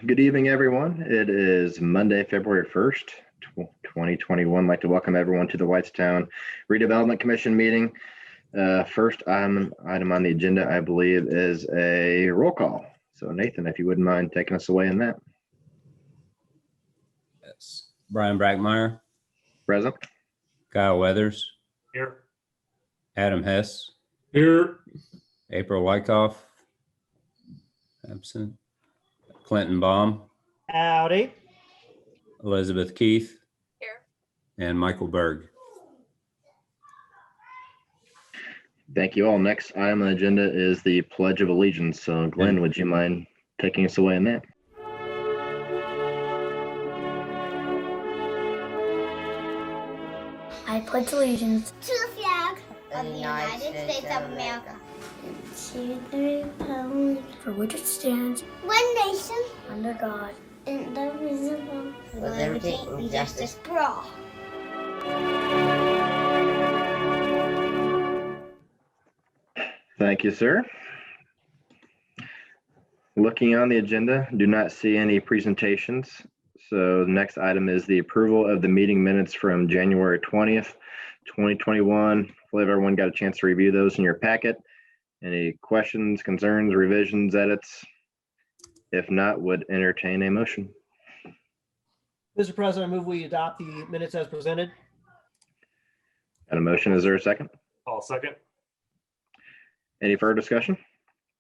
Good evening, everyone. It is Monday, February 1st, 2021. I'd like to welcome everyone to the Whitestown Redevelopment Commission meeting. First item on the agenda, I believe, is a roll call. So Nathan, if you wouldn't mind taking us away in that. Yes. Brian Brackmeyer. Present. Kyle Weathers. Here. Adam Hess. Here. April Wyckoff. Absent. Clinton Baum. Howdy. Elizabeth Keith. Here. And Michael Berg. Thank you all. Next item on the agenda is the Pledge of Allegiance. So Glenn, would you mind taking us away in that? I pledge allegiance To the flag of the United States of America. to the republic for which it stands, One nation, under God, indivisible, with liberty and justice for all. Thank you, sir. Looking on the agenda, do not see any presentations. So the next item is the approval of the meeting minutes from January 20th, 2021. Hopefully everyone got a chance to review those in your packet. Any questions, concerns, revisions, edits? If not, would entertain a motion. Mr. President, I move we adopt the minutes as presented. Got a motion, is there a second? I'll second. Any further discussion?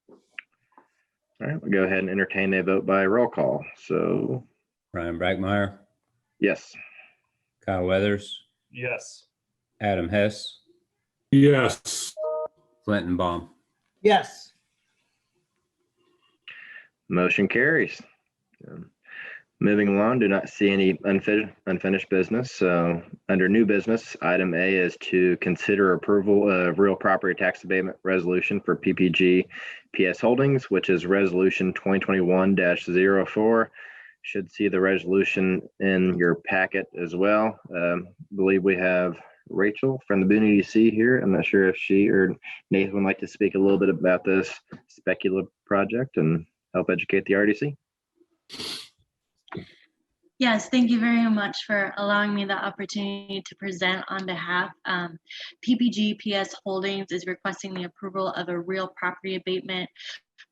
All right, we'll go ahead and entertain a vote by roll call. So, Brian Brackmeyer. yes. Kyle Weathers. Yes. Adam Hess. Yes. Clinton Baum. Yes. Motion carries. Moving along, do not see any unfinished business. So under new business, item A is to consider approval of real property tax abatement resolution for PPG PS Holdings, which is resolution 2021-04. Should see the resolution in your packet as well. Believe we have Rachel from the Boone EDC here. I'm not sure if she or Nathan would like to speak a little bit about this speculative project and help educate the RDC. Yes, thank you very much for allowing me the opportunity to present on behalf. PPG PS Holdings is requesting the approval of a real property abatement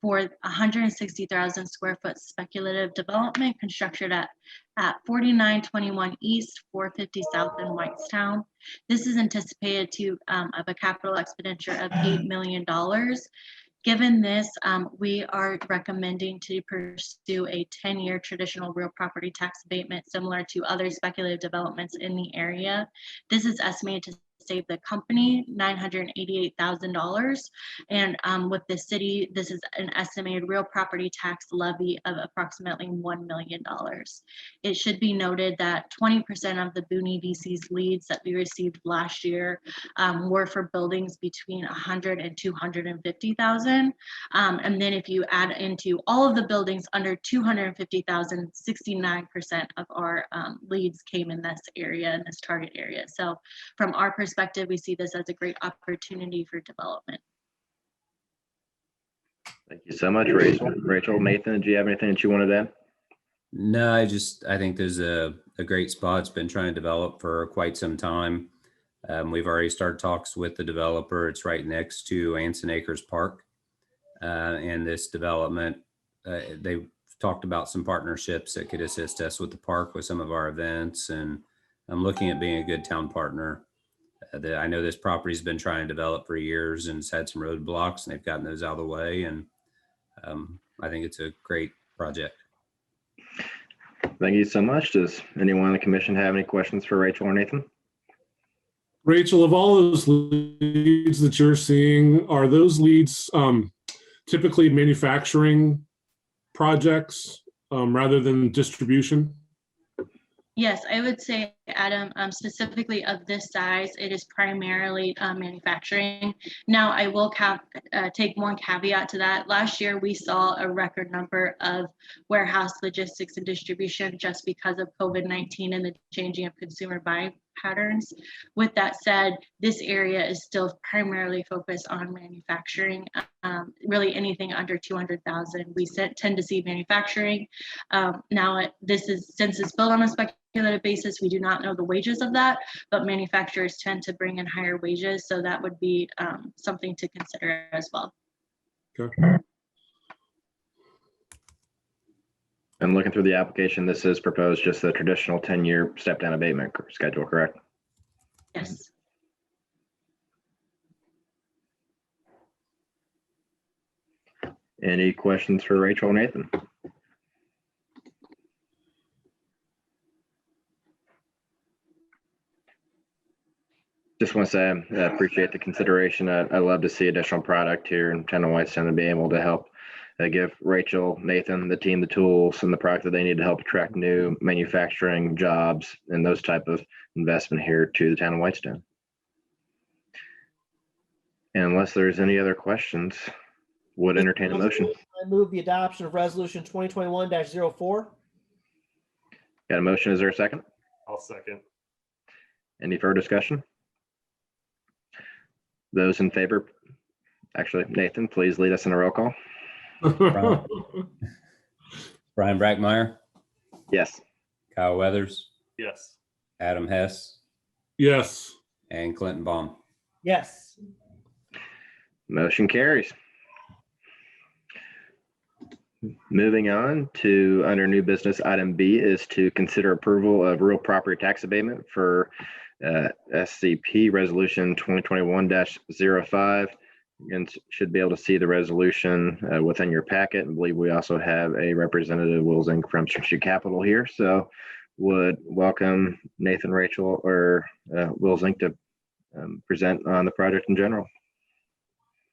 for 160,000 square foot speculative development constructed at 4921 East, 450 South in Whitestown. This is anticipated to of a capital expenditure of $8 million. Given this, we are recommending to pursue a 10-year traditional real property tax abatement similar to other speculative developments in the area. This is estimated to save the company $988,000. And with the city, this is an estimated real property tax levy of approximately $1 million. It should be noted that 20% of the Boone EDC's leads that we received last year were for buildings between 100 and 250,000. And then if you add into all of the buildings under 250,000, 69% of our leads came in this area, in this target area. So from our perspective, we see this as a great opportunity for development. Thank you so much, Rachel. Rachel, Nathan, do you have anything that you wanted to add? No, I think there's a great spot. It's been trying to develop for quite some time. We've already started talks with the developer. It's right next to Anson Acres Park. And this development, they've talked about some partnerships that could assist us with the park with some of our events. And I'm looking at being a good town partner. I know this property's been trying to develop for years and it's had some roadblocks and they've gotten those out of the way. And I think it's a great project. Thank you so much. Does anyone on the commission have any questions for Rachel or Nathan? Rachel, of all those leads that you're seeing, are those leads typically manufacturing projects rather than distribution? Yes, I would say, Adam, specifically of this size, it is primarily manufacturing. Now, I will take one caveat to that. Last year, we saw a record number of warehouse logistics and distribution just because of COVID-19 and the changing of consumer buying patterns. With that said, this area is still primarily focused on manufacturing. Really anything under 200,000, we tend to see manufacturing. Now, since it's built on a speculative basis, we do not know the wages of that, but manufacturers tend to bring in higher wages, so that would be something to consider as well. Okay. And looking through the application, this is proposed just the traditional 10-year step-down abatement schedule, correct? Yes. Any questions for Rachel or Nathan? Just want to say I appreciate the consideration. I love to see additional product here in town of Whitestown and be able to help give Rachel, Nathan, the team the tools and the product that they need to help attract new manufacturing jobs and those type of investment here to the town of Whitestown. And unless there's any other questions, would entertain a motion. I move the adoption of resolution 2021-04. Got a motion? Is there a second? I'll second. Any further discussion? Those in favor, actually, Nathan, please lead us in a roll call. Brian Brackmeyer, Yes. Kyle Weathers, Yes. Adam Hess, Yes. and Clinton Baum. Yes. Motion carries. Moving on to under new business, item B is to consider approval of real property tax abatement for SCP Resolution 2021-05. And should be able to see the resolution within your packet. And believe we also have a representative, Wills Inc. from Strategic Capital here. So would welcome Nathan, Rachel, or Wills Inc. to present on the project in general.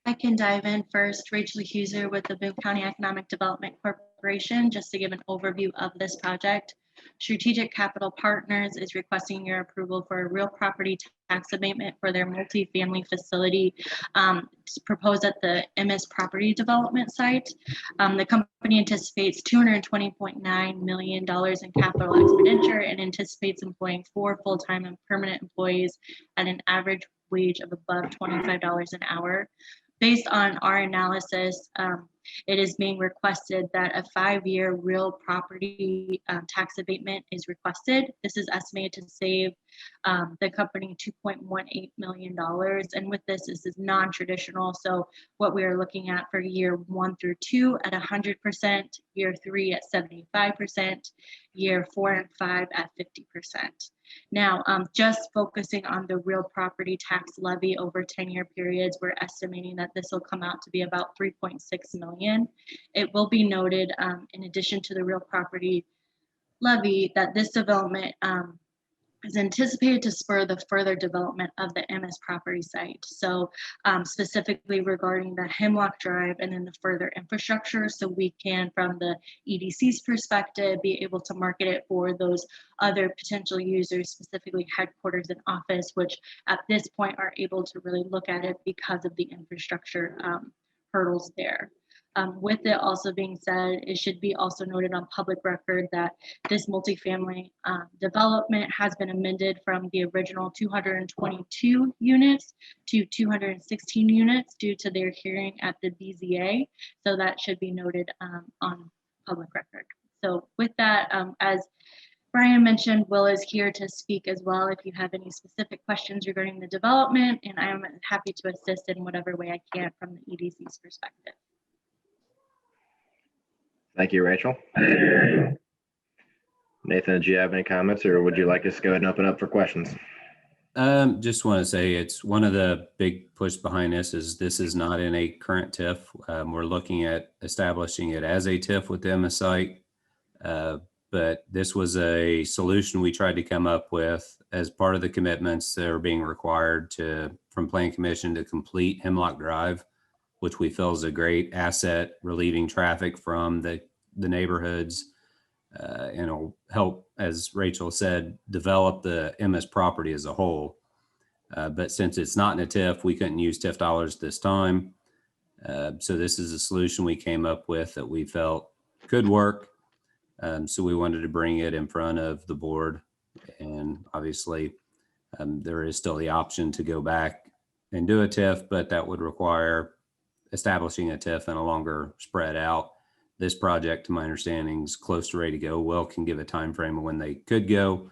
I can dive in first. Rachel Huser with the Boone County Economic Development Corporation, just to give an overview of this project. Strategic Capital Partners is requesting your approval for a real property tax abatement for their multifamily facility proposed at the MS Property Development site. The company anticipates $220.9 million in capital expenditure and anticipates employing 4 full-time and permanent employees at an average wage of above $25 an hour. Based on our analysis, it is being requested that a 5-year real property tax abatement is requested. This is estimated to save the company $2.18 million. And with this is non-traditional. So what we are looking at for year 1 through 2 at 100%, year 3 at 75%, year 4 and 5 at 50%. Now, just focusing on the real property tax levy over 10-year periods, we're estimating that this will come out to be about $3.6 million. It will be noted, in addition to the real property levy, that this development is anticipated to spur the further development of the MS property site. So specifically regarding the Hemlock Drive and then the further infrastructure, so we can, from the EDC's perspective, be able to market it for those other potential users, specifically headquarters and office, which at this point are able to really look at it because of the infrastructure hurdles there. With it also being said, it should be also noted on public record that this multifamily development has been amended from the original 222 units to 216 units due to their hearing at the BZA. So that should be noted on public record. So with that, as Brian mentioned, Will is here to speak as well if you have any specific questions regarding the development, and I am happy to assist in whatever way I can from the EDC's perspective. Thank you, Rachel. Nathan, did you have any comments, or would you like us to go ahead and open up for questions? Just want to say it's one of the big push behind this is not in a current TIF. We're looking at establishing it as a TIF with the MS site. But this was a solution we tried to come up with as part of the commitments that are being required from Plan Commission to complete Hemlock Drive, which we feel is a great asset, relieving traffic from the neighborhoods, and it'll help, as Rachel said, develop the MS property as a whole. But since it's not in a TIF, we couldn't use TIF dollars this time. So this is a solution we came up with that we felt could work. So we wanted to bring it in front of the board, and obviously There is still the option to go back and do a TIF, but that would require establishing a TIF and a longer spread out. This project, to my understanding, is close to ready to go. Will can give a time frame of when they could go,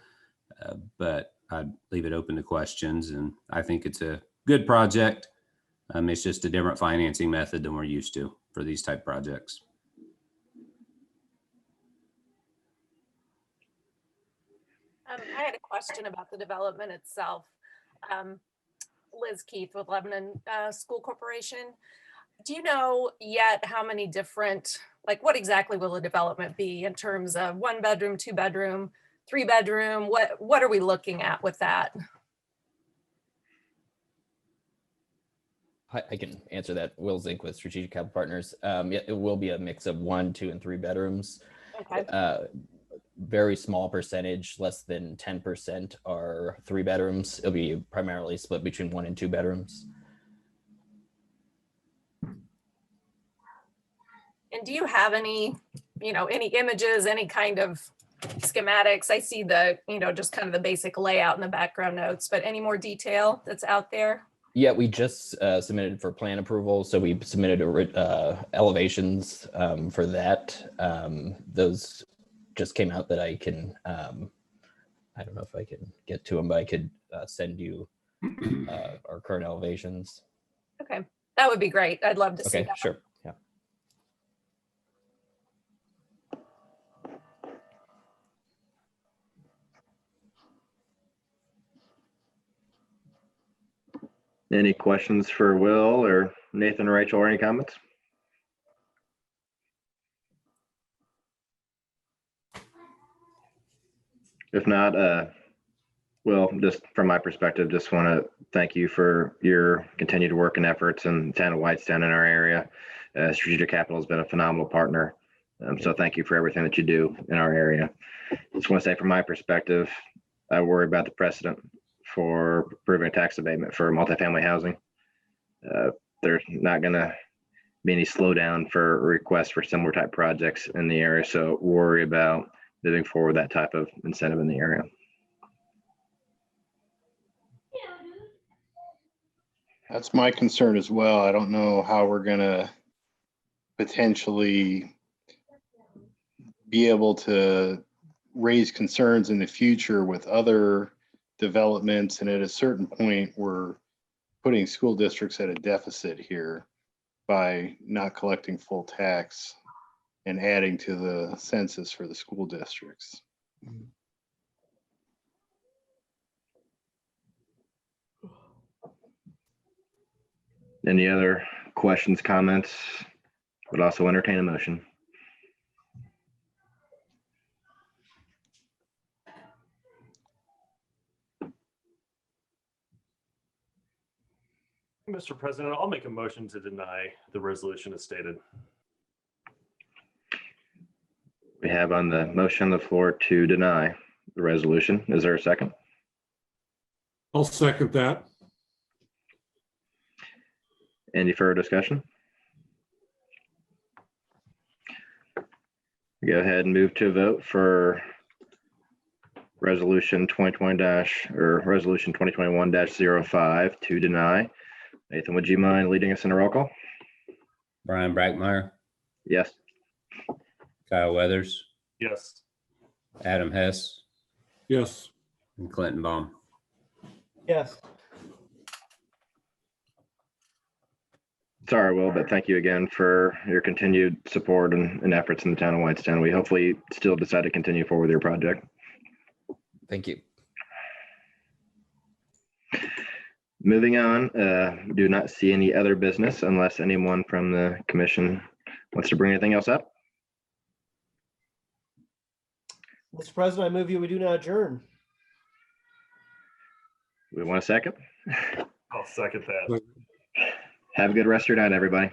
but I'd leave it open to questions. And I think it's a good project. It's just a different financing method than we're used to for these type projects. I had a question about the development itself. Liz Keith with Lebanon School Corporation. Do you know yet how many different, like what exactly will the development be in terms of 1 bedroom, 2 bedroom, 3 bedroom? What are we looking at with that? I can answer that. Will Zink with Strategic Capital Partners. Yeah, it will be a mix of 1, 2, and 3 bedrooms. Okay. Very small percentage, less than 10% are 3 bedrooms. It'll be primarily split between 1 and 2 bedrooms. And do you have any, any images, any kind of schematics? I see the, just kind of the basic layout in the background notes, but any more detail that's out there? Yeah, we just submitted for plan approval. So we submitted elevations for that. Those just came out that I can, I don't know if I can get to them, but I could send you our current elevations. Okay, that would be great. I'd love to see Okay, that. sure. Yeah. Any questions for Will or Nathan or Rachel, or any comments? If not, Will, just from my perspective, just want to thank you for your continued work and efforts in town of Whitestown in our area. Strategic Capital has been a phenomenal partner. So thank you for everything that you do in our area. Just want to say from my perspective, I worry about the precedent for approving a tax abatement for multifamily housing. There's not going to be any slowdown for requests for similar type projects in the area. So worry about moving forward that type of incentive in the area. That's my concern as well. I don't know how we're going to potentially be able to raise concerns in the future with other developments. And at a certain point, we're putting school districts at a deficit here by not collecting full tax and adding to the census for the school districts. Any other questions, comments? Would also entertain a motion. Mr. President, I'll make a motion to deny the resolution as stated. We have on the motion on the floor to deny the resolution. Is there a second? I'll second that. Any further discussion? Go ahead and move to a vote for resolution 2021-05 to deny. Nathan, would you mind leading us in a roll call? Brian Brackmeyer, Yes. Kyle Weathers, Yes. Adam Hess, Yes. and Clinton Baum. Yes. Sorry, Will, but thank you again for your continued support and efforts in the town of Whitestown. We hopefully still decide to continue forward with your project. Thank you. Moving on, do not see any other business unless anyone from the commission wants to bring anything else up. Mr. President, I move we do not adjourn. We want a second? I'll second that. Have a good rest of your night, everybody.